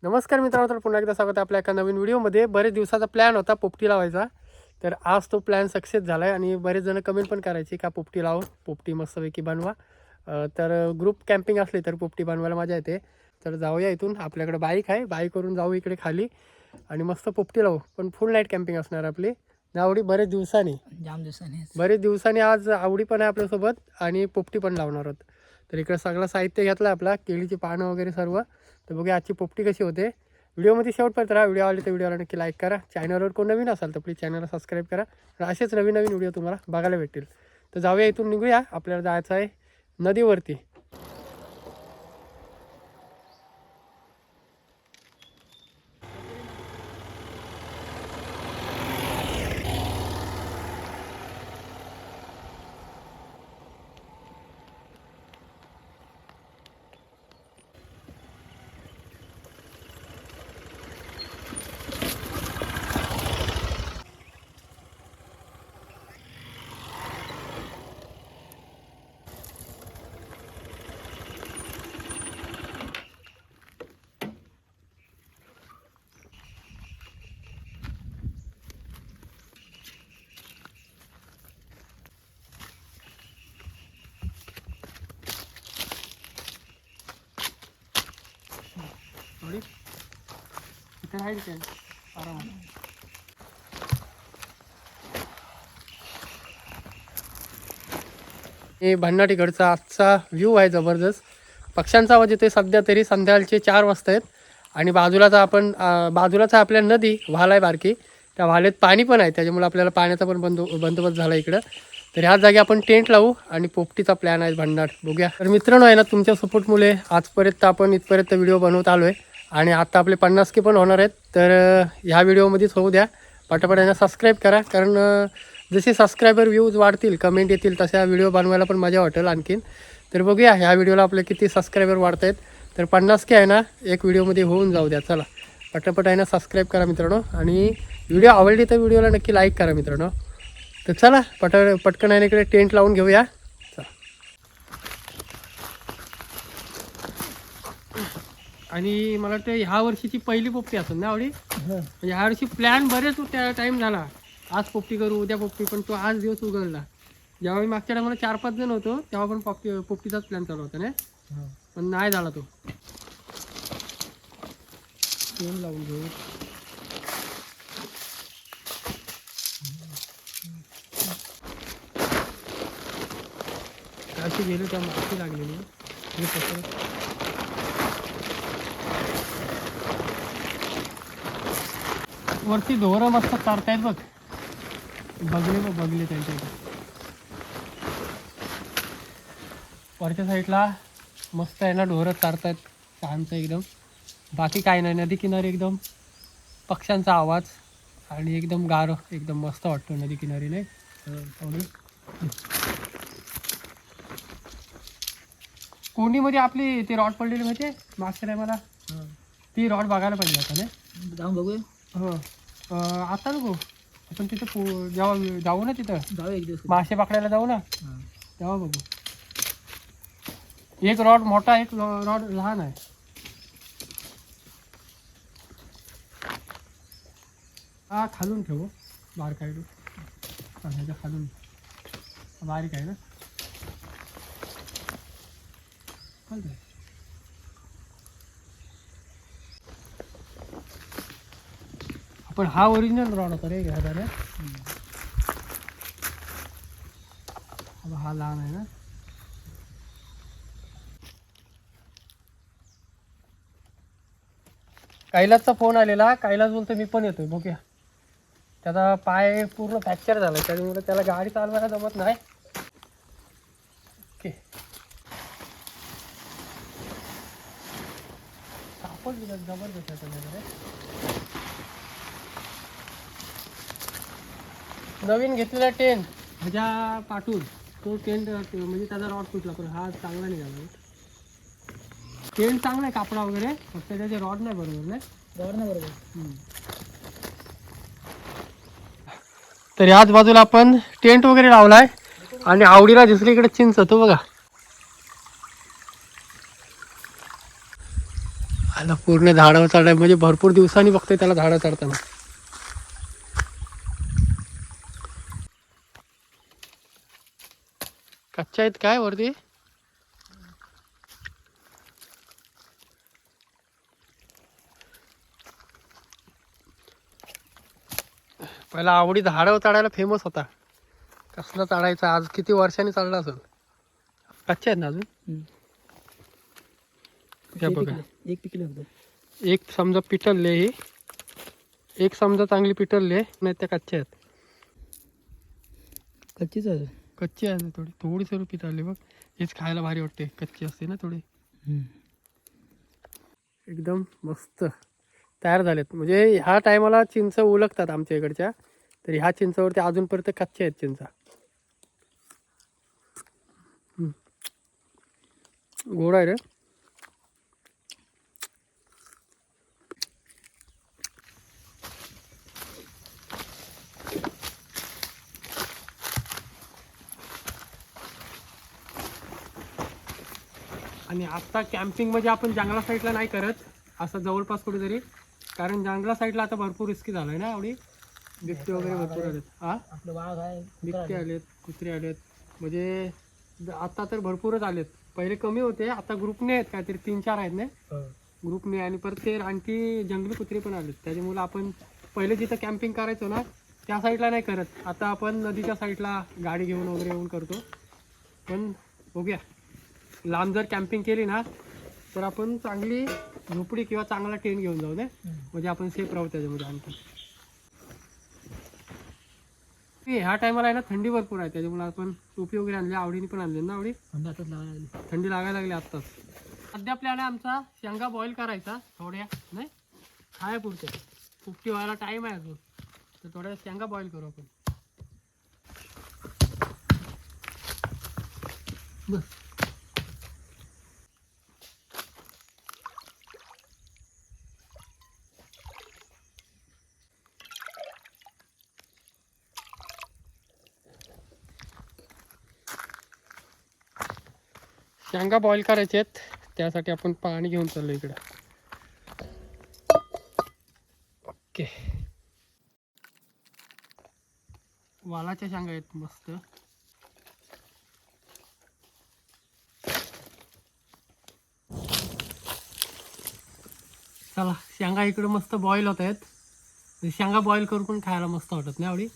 नमस्कार मित्रांनो, तर पुन्हा एकदा स्वागत आहे आपल्या एका नवीन व्हिडिओमध्ये. बरेच दिवसाचा प्लॅन होता पोपटी लावायचा, तर आज तो प्लॅन सक्सेस झाला आहे. आणि बरेच जण कमेंट पण करायची का पोपटी लावून पोपटी मस्तपैकी बनवा. तर ग्रुप कॅम्पिंग असली तर पोपटी बनवायला मजा येते. तर जाऊया इथून, आपल्याकडे बाईक आहे, बाईकवरून जाऊ इकडे खाली आणि मस्त पोपटी लावू. पण फुल नाईट कॅम्पिंग असणार आपली आवडी. बरेच दिवसांनी आज आवडी पण आहे आपल्यासोबत आणि पोपटी पण लावणार आहोत. तर इकडे सगळं साहित्य घेतलं आपला, केळीची पानं वगैरे सर्व. तर बघूया आजची पोपटी कशी होते. व्हिडिओमध्ये शेवटपर्यंत राहा. व्हिडिओ आवडले तर व्हिडिओला नक्की लाईक करा. चॅनलवर कोण नवीन असाल तर प्लीज चॅनलला सबस्क्राईब करा. आणि असेच नवीन नवीन व्हिडिओ तुम्हाला बघायला भेटतील. तर जाऊया इथून, निघूया. आपल्याला जायचं आहे नदीवरती. थोडी इथे राहील काय आरामात. हे भन्नाटीकडचा आजचा व्ह्यू आहे जबरदस्त. पक्ष्यांचा आवाज येते. सध्या तरी संध्याकाळचे 4 वाजता आहेत. आणि बाजूलाच आपल्या नदी वाहला आहे बारकी. त्या वाहलेत पाणी पण आहे, त्याच्यामुळे आपल्याला पाण्याचा पण बंदोबस्त झाला इकडं. तर ह्याच जागी आपण टेंट लावू आणि पोपटीचा प्लॅन आहे भन्नाट. बघूया. तर मित्रांनो आहे ना, तुमच्या सपोर्टमुळे आजपर्यंत आपण इथपर्यंत व्हिडिओ बनवत आलो आहे. आणि आता आपले 50K पण होणार आहेत. तर ह्या व्हिडिओमध्येच होऊ द्या. पटापट यांना सबस्क्राईब करा, कारण जसे सबस्क्रायबर व्ह्यूज वाढतील, कमेंट येतील, तशा व्हिडिओ बनवायला पण मजा वाटेल आणखीन. तर बघूया ह्या व्हिडिओला आपले किती सबस्क्रायबर वाढत आहेत. तर 50K आहे ना, एक व्हिडिओमध्ये होऊन जाऊ द्या. चला पटापट आहे ना, सबस्क्राईब करा मित्रांनो. आणि व्हिडिओ आवडली तर व्हिडिओला नक्की लाईक करा मित्रांनो. तर चला पटकन आहे ना, इकडे टेंट लावून घेऊया. चला. आणि मला वाटतं ह्या वर्षीची पहिली पोपटी असेल ना आवडी. म्हणजे ह्या वर्षी प्लॅन बरेच त्या टाईम झाला. आज पोपटी करू, उद्या पोपटी, पण तो आज दिवस उघडला. ज्यावेळी मागच्या टायमाला 4-5 जण होतो तेव्हा पण पोपटीचाच प्लॅन चालू होता ना, पण नाही झाला तो. टेन लावून घेऊ. अशी गेलो त्या माती लागलेली. वरती ढोरं मस्त चारतायत बघ. बघले त्यांच्या इथे वरच्या साईडला मस्त आहे ना, ढोरं चारतायत शांत एकदम. बाकी काय नाही, नदी किनारी एकदम पक्ष्यांचा आवाज आणि एकदम गार, एकदम मस्त वाटतो नदी किनारी नाही. कोंडीमध्ये आपली ती रॉड पडलेली माहिती मागच्या टायमाला, ती रॉड बघायला पाहिजे आता ना. जाऊन बघूया. हो. आता नको, आपण तिथं जेव्हा जाऊ ना, तिथं जाऊ एक दिवस. मासे पकडायला जाऊ ना, तेव्हा बघू. एक रॉड मोठा, एक रॉड लहान आहे. हा खालून ठेवू, बारीक आहे तो. ह्याच्या खालून बारीक आहे ना. आपण हा ओरिजिनल रॉड होता रे घ्यायला ना. हा लहान आहे ना. कैलासचा फोन आलेला. कैलास बोलतो मी पण येतोय. बघूया. त्याचा पाय पूर्ण फ्रॅक्चर झाला, त्याच्यामुळे त्याला गाडी चालवायला जमत नाही. ओके. सापड जबरदस्त आहे त्याच्याकडे. नवीन घेतलेला टेंट ह्याच्या पाठून तो टेंट म्हणजे त्याचा रॉड तुटला, पण हा चांगला निघाला. टेंट चांगला आहे, कापडा वगैरे, फक्त त्याचे रॉड नाही बरोबर नाही. रॉड नाही बरोबर. तर याच बाजूला आपण टेंट वगैरे लावलाय. आणि आवडीला दिसली इकडे चिंच, तो बघा आता पूर्ण झाडावर चढाय म्हणजे भरपूर दिवसांनी बघतोय त्याला झाडं चढताना. कच्च्या आहेत काय वरती? पहिला आवडी झाडावर चढायला फेमस होता. कसला चढायचा, आज किती वर्षांनी चढला असेल. कच्चे आहेत ना अजून. हे बघा एक पिकले होतं. एक समजा पिटलले ही, एक समजा चांगली पिटलले नाही त्या कच्च्या आहेत. कच्चीच आहे. कच्ची आहे थोडी थोडी सर्व पिटाळली बघ. हेच खायला भारी वाटते, कच्ची असते ना थोडी. एकदम मस्त तयार झालेत. म्हणजे ह्या टायमाला चिंच उलगतात आमच्या इकडच्या, तर ह्या चिंचावरती अजूनपर्यंत कच्च्या आहेत चिंचा. गोड आहे रे. आणि आता कॅम्पिंग म्हणजे आपण जंगला साईडला नाही करत, असं जवळपास कुठेतरी, कारण जंगला साईडला आता भरपूर रिस्की झालं आहे ना. एवढी बिबटे वगैरे भरपूर आलेत. हा आपलं वाघ आहे, बिबटे आलेत, कुत्रे आलेत. म्हणजे आता तर भरपूरच आलेत. पहिले कमी होते, आता ग्रुपने आहेत काहीतरी 3-4 आहेत ना ग्रुपने. आणि परत ते आणखी जंगली कुत्रे पण आलेत. त्याच्यामुळे आपण पहिले जिथं कॅम्पिंग करायचो ना त्या साईडला नाही करत, आता आपण नदीच्या साईडला गाडी घेऊन वगैरे येऊन करतो. पण बघूया, लांब जर कॅम्पिंग केली ना तर आपण चांगली झोपडी किंवा चांगला टेंट घेऊन जाऊ दे, म्हणजे आपण सेफ राहू त्याच्यामध्ये. आणखी ह्या टायमाला आहे ना थंडी भरपूर आहे, त्याच्यामुळे आपण टोपी वगैरे आणली, आवडीने पण आणली ना. आवडी थंडी लागायला लागली आत्ताच. सध्या प्लॅन आहे आमचा शेंगा बॉईल करायचा थोड्या, नाही खाया पुरते, फुफटी व्हायला टाईम आहे अजून, तर थोड्या शेंगा बॉईल करू आपण. बस शेंगा बॉईल करायचे आहेत, त्यासाठी आपण पाणी घेऊन चाललो इकडं. ओके, वालाच्या शेंगा आहेत मस्त. चला शेंगा इकडं मस्त बॉईल होत आहेत. शेंगा बॉईल करून पण खायला मस्त वाटत नाही आवडी.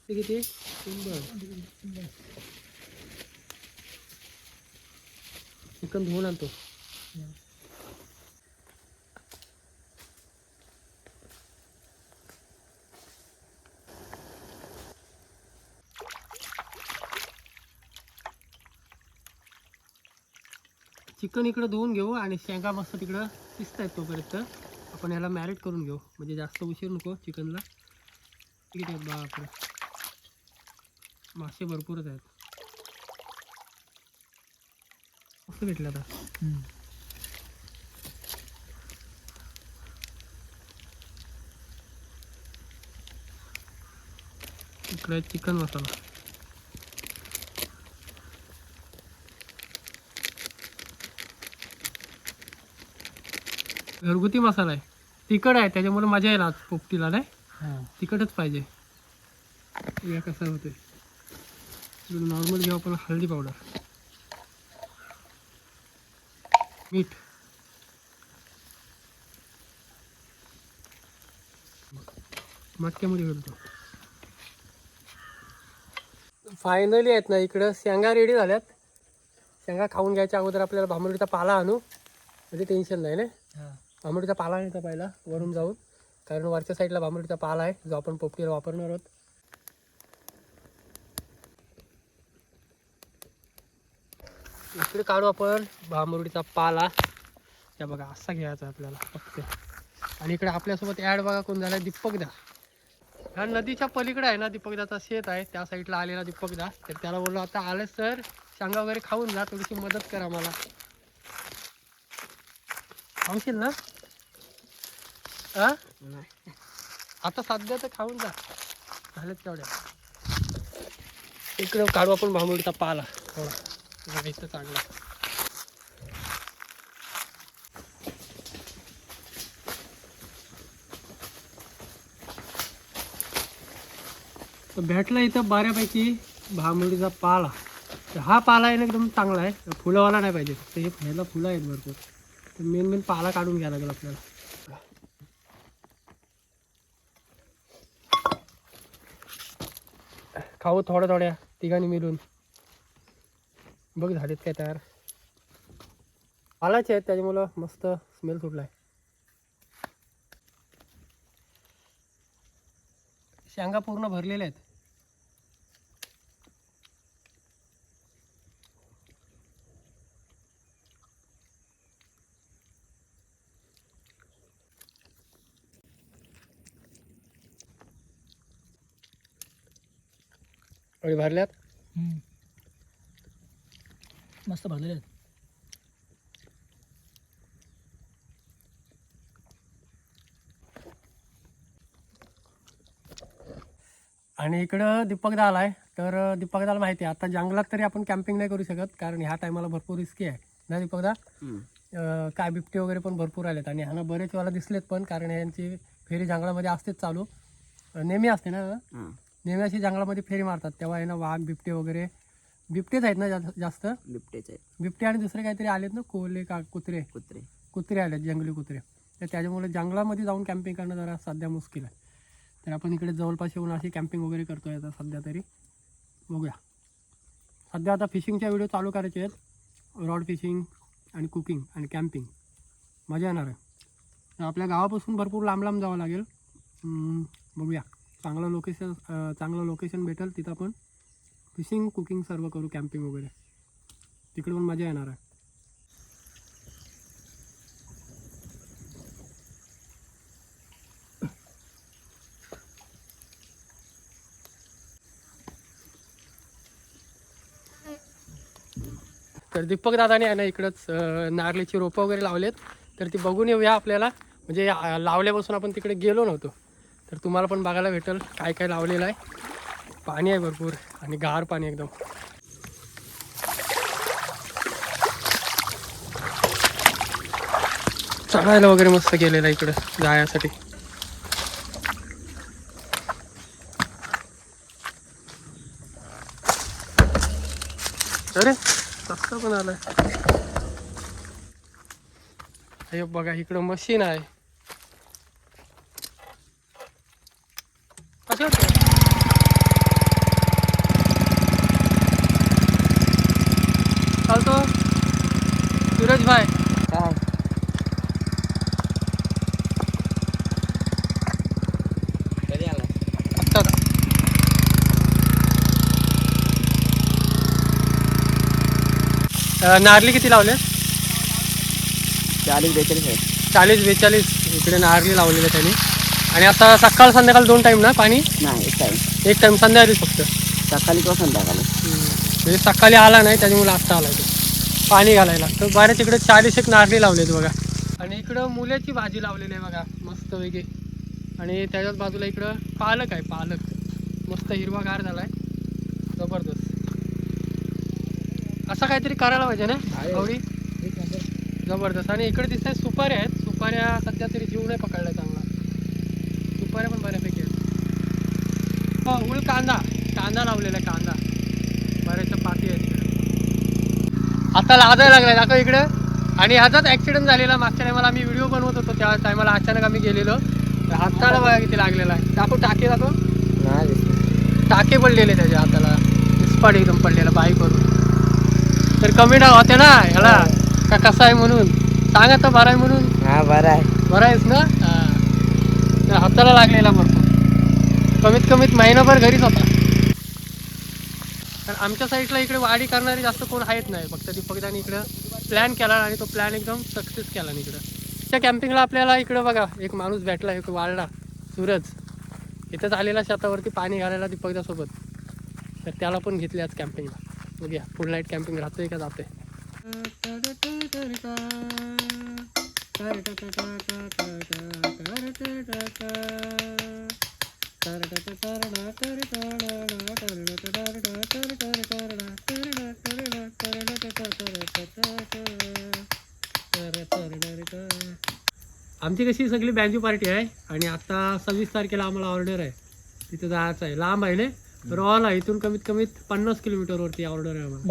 किती चिकन धुवून आणतो. चिकन इकडं धुवून घेऊ आणि शेंगा मस्त तिकडं शिजत आहेत तोपर्यंत आपण याला मॅरिनेट करून घेऊ, म्हणजे जास्त उशीर नको चिकनला. ठीक आहे बापरे, मासे भरपूरच आहेत. मस्त भेटलं आता. इकडे चिकन मसाला, घरगुती मसाला आहे, तिखट आहे, त्याच्यामुळे मजा येईल आज पोपटीला. नाही तिखटच पाहिजे. या कसं होते नॉर्मल घेऊ आपण. हळदी पावडर, मीठ, मटक्यामध्ये घालतो. फायनली आहेत ना इकडं शेंगा रेडी झाल्यात. शेंगा खाऊन घ्यायच्या अगोदर आपल्याला भांबरुडीचा पाला आणू, म्हणजे टेन्शन नाही ना. भांबरुडीचा पाला आणायचा पहिला वरून जाऊन, कारण वरच्या साईडला भांबरुडीचा पाला आहे जो आपण पोपटीला वापरणार आहोत. इकडे काढू आपण भांबरुडीचा पाला. त्या बघा असा घ्यायचा आपल्याला फक्त. आणि इकडे आपल्यासोबत ॲड बघा कोण झाला, दीपक द्या. ह्या नदीच्या पलीकडे आहे ना दीपकदाचा शेत आहे, त्या साईडला आलेला दीपकदा. तर त्याला बोललो आता आलेस तर शेंगा वगैरे खाऊन जा, थोडीशी मदत करा मला. थांबशील ना? आता सध्या तर खाऊन जा, झालेत तेवढ्या. इकडं काढू आपण भांबुडीचा पाला थोडा, इथं चांगला. भेटला इथं बऱ्यापैकी भांबुडीचा पाला. तर हा पाला आहे ना एकदम चांगला आहे, फुलंवाला नाही पाहिजे. तर हे ह्याला फुलं आहेत भरपूर. तर मेन पाला काढून घ्यायला लागेल आपल्याला. खाऊ थोड्या थोड्या तिघांनी मिळून. बघ झालेत काय तयार. पालाचे आहेत त्याच्यामुळं मस्त स्मेल सुटलाय. शेंगा पूर्ण भरलेल्या आहेत. आणि भरल्यात मस्त भरलेले आहेत. आणि इकडं दीपकदा आलाय. तर दीपकदाला माहिती आहे आता जंगलात तरी आपण कॅम्पिंग नाही करू शकत, कारण ह्या टायमाला भरपूर रिस्की आहे ना दीपकदा. काय बिबटे वगैरे पण भरपूर आलेत आणि ह्यांना बरेच वेळा दिसलेत पण, कारण यांची फेरी जंगलामध्ये असतेच चालू, नेहमी असते ना. नेहमी अशी जंगलामध्ये फेरी मारतात तेव्हा आहे ना वाघ बिबटे वगैरे. बिबटेच आहेत ना जास्त. बिबटेच आहेत. बिबटे आणि दुसरे काहीतरी आलेत ना, कोल्हे का कुत्रे कुत्रे कुत्रे आलेत, जंगली कुत्रे. तर त्याच्यामुळे जंगलामध्ये जाऊन कॅम्पिंग करणं जरा सध्या मुश्किल आहे. तर आपण इकडे जवळपास येऊन अशी कॅम्पिंग वगैरे करतोय आता सध्या तरी. बघूया. सध्या आता फिशिंगच्या व्हिडिओ चालू करायचे आहेत, रॉड फिशिंग आणि कुकिंग आणि कॅम्पिंग. मजा येणार आहे. तर आपल्या गावापासून भरपूर लांब लांब जावं लागेल. बघूया चांगलं लोकेशन भेटेल तिथं आपण फिशिंग कुकिंग सर्व करू, कॅम्पिंग वगैरे. तिकडे पण मजा येणार आहे. तर दीपक दादाने आहे ना इकडंच नारळीची रोपं वगैरे लावलेत. तर ती बघून येऊया आपल्याला. म्हणजे लावल्यापासून आपण तिकडे गेलो नव्हतो, तर तुम्हाला पण बघायला भेटेल काय काय लावलेलं आहे. पाणी आहे भरपूर आणि गार पाणी एकदम. चढायला वगैरे मस्त केलेलं आहे इकडं जायसाठी. अरे रस्ता पण आलाय. हे बघा इकडं मशीन आहे. असं चालतो सूरज भाई. काय कधी आला? आत्ता नारळी किती लावले? 40-42 आहेत. 40-42 इकडे नारळी लावलेले त्यांनी. आणि आता सकाळ संध्याकाळ 2 टाईम ना पाणी? नाही, एक टाइम. एक टाईम संध्याकाळी फक्त. सकाळी किंवा संध्याकाळी. म्हणजे सकाळी आला नाही त्याच्यामुळे आत्ता आला तो पाणी घालायला. तर बऱ्याच इकडे 40 नारळी लावलेत बघा. आणि इकडं मुल्याची भाजी लावलेली आहे बघा मस्तपैकी. आणि त्याच्याच बाजूला इकडं पालक आहे, पालक मस्त हिरवागार झाला आहे, जबरदस्त. असं काहीतरी करायला पाहिजे ना आवडी, जबरदस्त. आणि इकडे दिसत सुपाऱ्या आहेत. सुपाऱ्या सध्या तरी जीव नाही पकडला चांगला. सुपाऱ्या पण बऱ्यापैकी आहेत. हो उल कांदा लावलेला आहे, कांदा बऱ्याचशा पाती आहेत इकडे. आता लाजायला लागलाय दाखव इकडं. आणि ह्याचाच ॲक्सिडेंट झालेला मागच्या टायमाला. आम्ही व्हिडिओ बनवत होतो त्या टायमाला अचानक आम्ही गेलेलो. हाताला बघा किती लागलेला आहे. दाखव टाके, दाखव टाके पडलेले त्याच्या हाताला, स्पॉट एकदम पडलेला बाईकवरून. तर कमेंट होते ना ह्याला का कसा आहे म्हणून, सांग आता बरा आहे म्हणून. हा बरा आहे. बरा आहेस ना? हां. तर हाताला लागलेला भरपूर, कमीत महिनाभर घरीच होता. तर आमच्या साईडला इकडे वाडी करणारी जास्त कोण आहेत नाही, फक्त दीपकदानी इकडं प्लॅन केला आणि तो प्लॅन एकदम सक्सेस केला इकडं. त्या कॅम्पिंगला आपल्याला इकडं बघा एक माणूस भेटला, एक वाळला सूरज. इथंच आलेला शेतावरती पाणी घालायला दीपकदासोबत, तर त्याला पण घेतले आज कॅम्पिंगला. बघूया फुल नाईट कॅम्पिंग राहतोय का जाते. आमची कशी सगळी बँजू पार्टी आहे आणि आता 26 तारखेला आम्हाला ऑर्डर आहे, तिथं जायचं आहे. लांब आहे ना रॉल आहे, इथून कमीत कमीत 50 किलोमीटरवरती ऑर्डर आहे आम्हाला.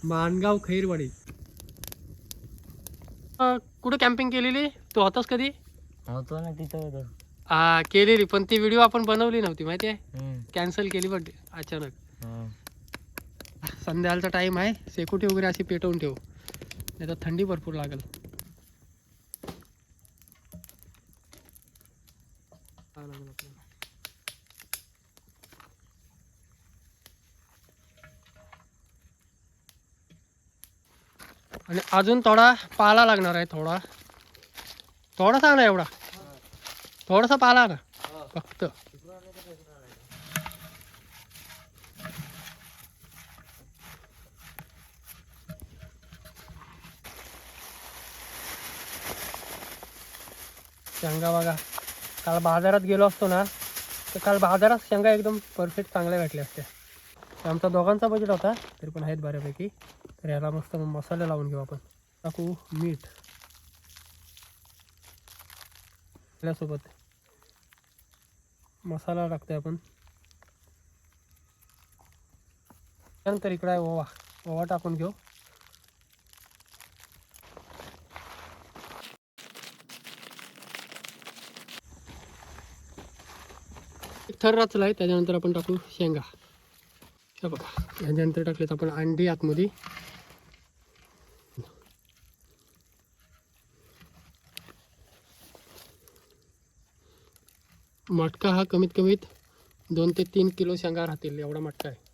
मानगाव खैरवाडी. कुठं कॅम्पिंग केलेली तू होतास कधी? होतो ना तिथं. हा केलेली, पण ती व्हिडिओ आपण बनवली नव्हती माहिती आहे, कॅन्सल केली बघ अचानक. संध्याकाळचा टाइम आहे, सेक्युरिटी वगैरे अशी पेटवून ठेव, नाही तर थंडी भरपूर लागेल. आणि अजून थोडा पाला लागणार आहे, थोडासा ना, एवढा थोडासा पाला ना फक्त. शेंगा बघा, काल बाजारात गेलो असतो ना, तर काल बाजारात शेंगा एकदम परफेक्ट चांगल्या भेटल्या असत्या. आमचा दोघांचा बजेट होता, तरी पण आहेत बऱ्यापैकी. तर याला मस्त मसाले लावून घेऊ आपण. टाकू मीठ त्यासोबत, मसाला टाकतोय आपण. त्यानंतर इकडे आहे ओवा टाकून घेऊ. थर रचला आहे, त्याच्यानंतर आपण टाकू शेंगा. हे बघा, याच्यानंतर टाकलेत आपण अंडी आतमध्ये. मटका हा कमीत कमीत 2 ते 3 किलो शेंगा राहतील, एवढा मटका आहे.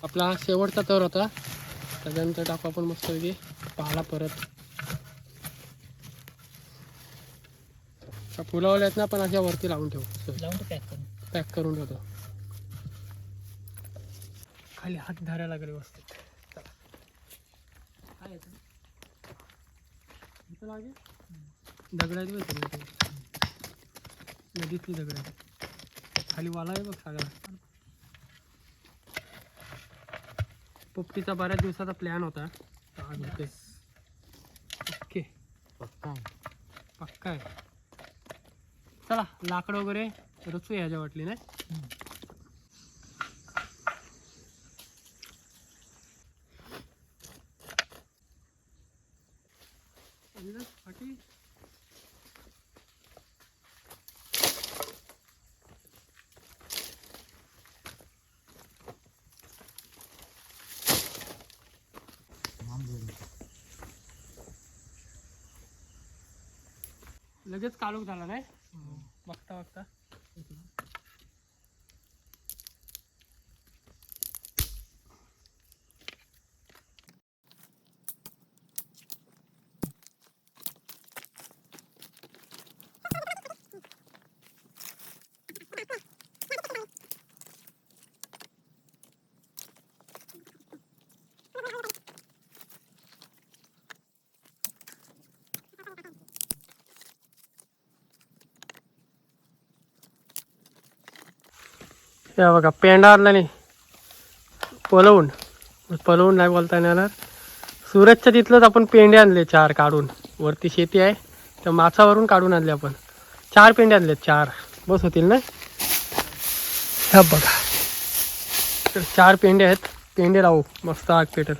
आपला शेवटचा तर होता, त्याच्यानंतर टाकू आपण मस्त पाला परत. फुलावल्या आहेत ना, पण अशा वरती लावून ठेवू, पॅक करून ठेवतो. खाली हात धरायला लागले व्यवस्थित. दगड आहेत, नदीतली दगड आहे. खाली वाला आहे बघ सगळा. पोपटीचा बऱ्याच दिवसाचा प्लॅन होता, आज होते. ओके, पक्का आहे. चला लाकड वगैरे रचू ह्याच्या वाटली नाही. लगेच काळोख झाला नाही बघता बघता. हे बघा पेंडा आणला नाही, पलवून नाही बोलता येणार. सूरजच्या तिथलंच आपण पेंडे आणले 4 काढून. वरती शेती आहे तर माचावरून काढून आणले आपण. 4 पेंडे आणले, 4 बस होतील ना. हा बघा, 4 पेंडे आहेत. पेंडे लावू, मस्त आग पेटेल.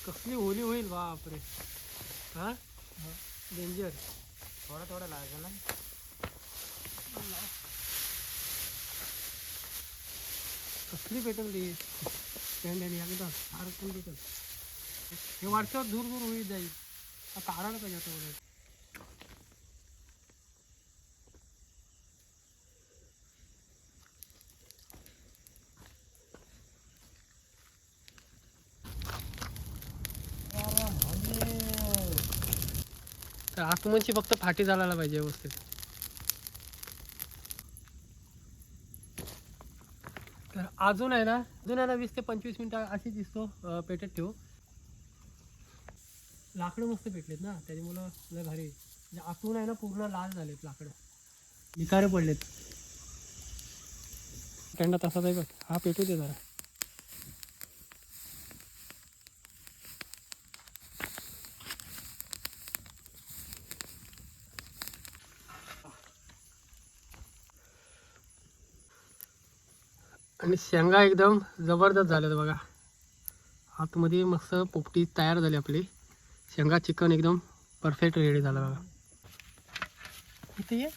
कसली होली होईल बापरे. हा डेंजर. थोडा थोडा लागेल ना. कसली पेटल ती पेंड्याने एकदा फार पण पेटल. हे वर्षावर दूर दूर होईल जाईल. आता आरायला पाहिजे आता उलट. तर आतमध्ये फक्त फाटी चालायला पाहिजे व्यवस्थित. तर अजून आहे ना 20 ते 25 मिनिटं अशी दिसतो पेटत ठेवू. लाकडं मस्त पेटलेत ना त्याच्यामुळं लय भारी. म्हणजे आतून आहे ना पूर्ण लाल झालेत लाकडं. निकारे पडलेत. त्यांना तसाच आहे बघ. हा पेटू दे जरा. आणि शेंगा एकदम जबरदस्त झाल्यात बघा. आतमध्ये मस्त पोपटी तयार झाली आपली. शेंगा चिकन एकदम परफेक्ट रेडी झालं बघा. इथे ये.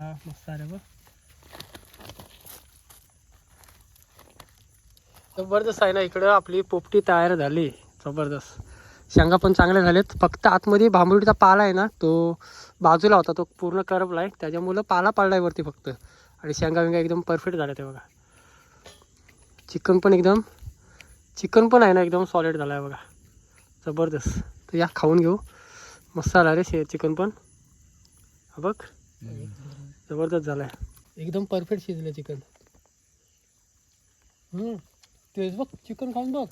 हा मस्त आलं बघ. जबरदस्त आहे ना. इकडं आपली पोपटी तयार झाली. जबरदस्त. शेंगा पण चांगल्या झाल्यात. फक्त आतमध्ये भांबरुडीचा पाला आहे ना तो बाजूला होता, तो पूर्ण करपला आहे. त्याच्यामुळं पाला पडला आहे वरती फक्त. आणि शेंगा विंगा एकदम परफेक्ट झाल्या ते बघा. चिकन पण आहे ना एकदम सॉलिड झाला आहे बघा. जबरदस्त. तर या खाऊन घेऊ. मस्त आला रे चिकन पण. हा बघ जबरदस्त झाला आहे. एकदम परफेक्ट शिजलं चिकन. तेच बघ चिकन खाऊन बघ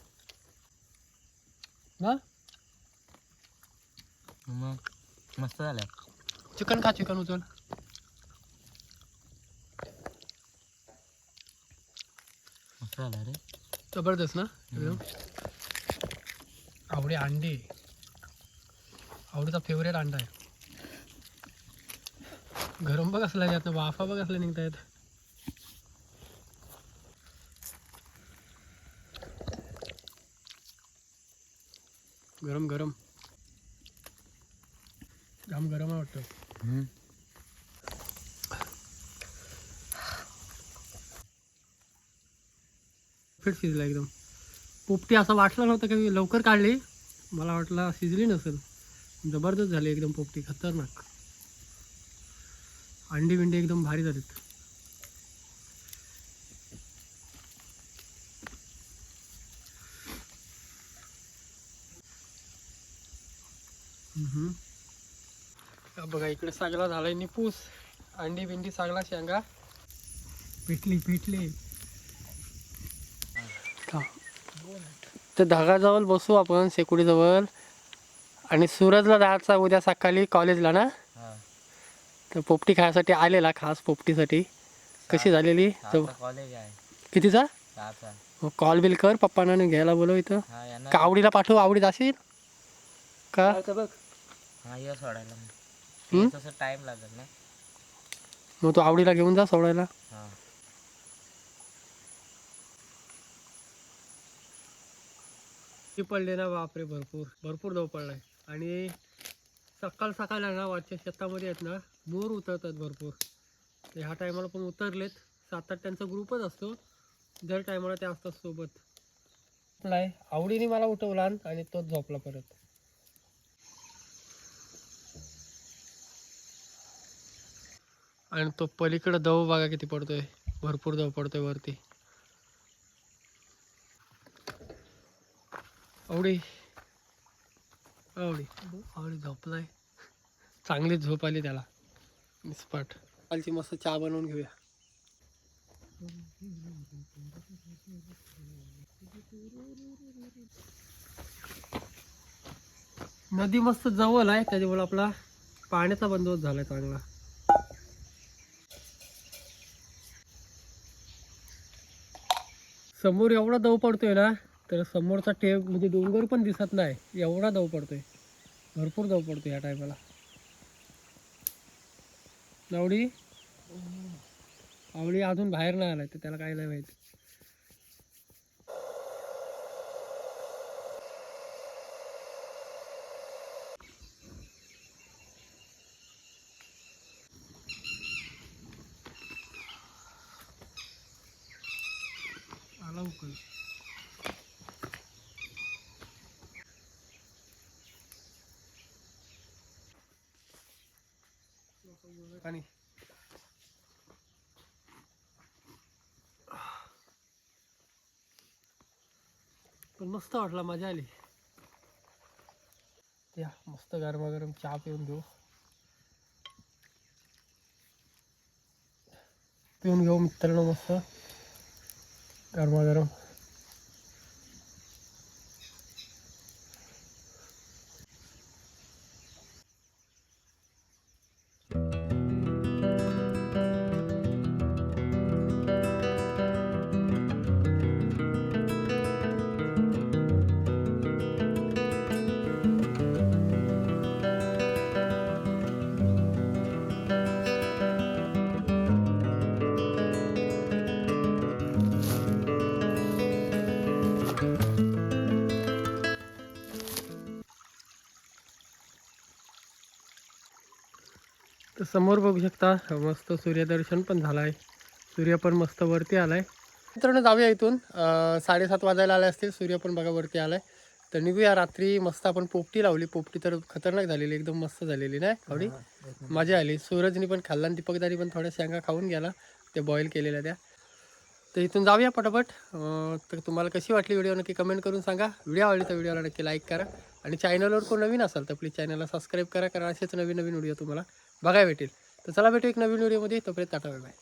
ना. मग मस्त झालं. चिकन खा. चिकन उचल. मस्त झालं रे. जबरदस्त ना एकदम. आवडी अंडी. आवडीचा फेवरेट अंडा आहे. गरम बघ असला यात वाफा बघ असल्या निघतायत. गरम गरम घाम गरम आहे वाटतं. फिट शिजला एकदम. पोपटी असं वाटलं नव्हतं की मी लवकर काढली. मला वाटलं शिजली नसेल. जबरदस्त झाली एकदम पोपटी. खतरनाक. अंडी बिंडी एकदम भारी झालीत. बघा इकडे सगळा झालाय निपूस. अंडी बिंडी सगळा शेंगा पिटली. तर धागाजवळ बसू आपण शेकोडीजवळ. आणि सूरजला जायचा उद्या सकाळी कॉलेजला ना. तर पोपटी खायसाठी आलेला खास पोपटीसाठी. कशी झालेली कॉलेज आहे कितीचा. सहाचा. मग कॉल बिल कर पप्पांना घ्यायला बोलव इथं. हा यांना का आवडीला पाठवू. आवडीत असेल का. बघ. हा ये सोडायला. तसं टाइम लागेल ना. मग तू आवडीला घेऊन जा सोडायला. हा पडले ना बापरे. भरपूर दव पडलाय. आणि सकाळ ना वरच्या शेतामध्ये आहेत ना मोर उतरतात भरपूर. तर ह्या टायमाला पण उतरलेत. 7-8 त्यांचा ग्रुपच असतो. दर टायमाला ते असतात सोबत. आवडीने मला उठवला आणि तोच झोपला परत. आणि तो पलीकडे दव बघा किती पडतोय. भरपूर दव पडतोय वरती. आवडी झोपलाय. चांगली झोप आली त्याला निस्पाट. कालची मस्त चहा बनवून घेऊया. नदी मस्त जवळ आहे त्याच्यामुळे आपला पाण्याचा बंदोबस्त झालाय चांगला. समोर एवढा दव पडतोय ना तर समोरचा म्हणजे डोंगर पण दिसत नाही. एवढा दव पडतोय भरपूर धाव पडतो ह्या टायमाला. आवडी आवडी अजून बाहेर नाही आलाय तर त्याला काय नाही माहिती. आला उकल. पाणी पण मस्त वाटला, मजा आली. या मस्त गरमागरम चहा पिऊन घेऊ मित्रांनो, मस्त गरमागरम. तर समोर बघू शकता मस्त सूर्यदर्शन पण झालं आहे. सूर्य पण मस्त वरती आलाय. मित्रांनो जाऊया इथून. 7:30 वाजायला आले असतील. सूर्य पण बघा वरती आलाय. तर निघूया. रात्री मस्त आपण पोपटी लावली. पोपटी तर खतरनाक झालेली, एकदम मस्त झालेली नाही आवडी. मजा आली. सूरजनी पण खाल्ला आणि दीपकदानी पण थोड्या शेंगा खाऊन गेला, ते बॉईल केलेल्या त्या. तर इथून जाऊया पटापट. तर तुम्हाला कशी वाटली व्हिडिओ नक्की कमेंट करून सांगा. व्हिडिओ आवडली तर व्हिडिओला नक्की लाईक करा आणि चॅनलवर कोण नवीन असाल तर प्लीज चॅनलला सबस्क्राईब करा, कारण असेच नवीन नवीन व्हिडिओ तुम्हाला बघायला भेटेल. तर चला भेटू एक नवीन व्हिडिओमध्ये. तोपर्यंत टाटा बाय बाय.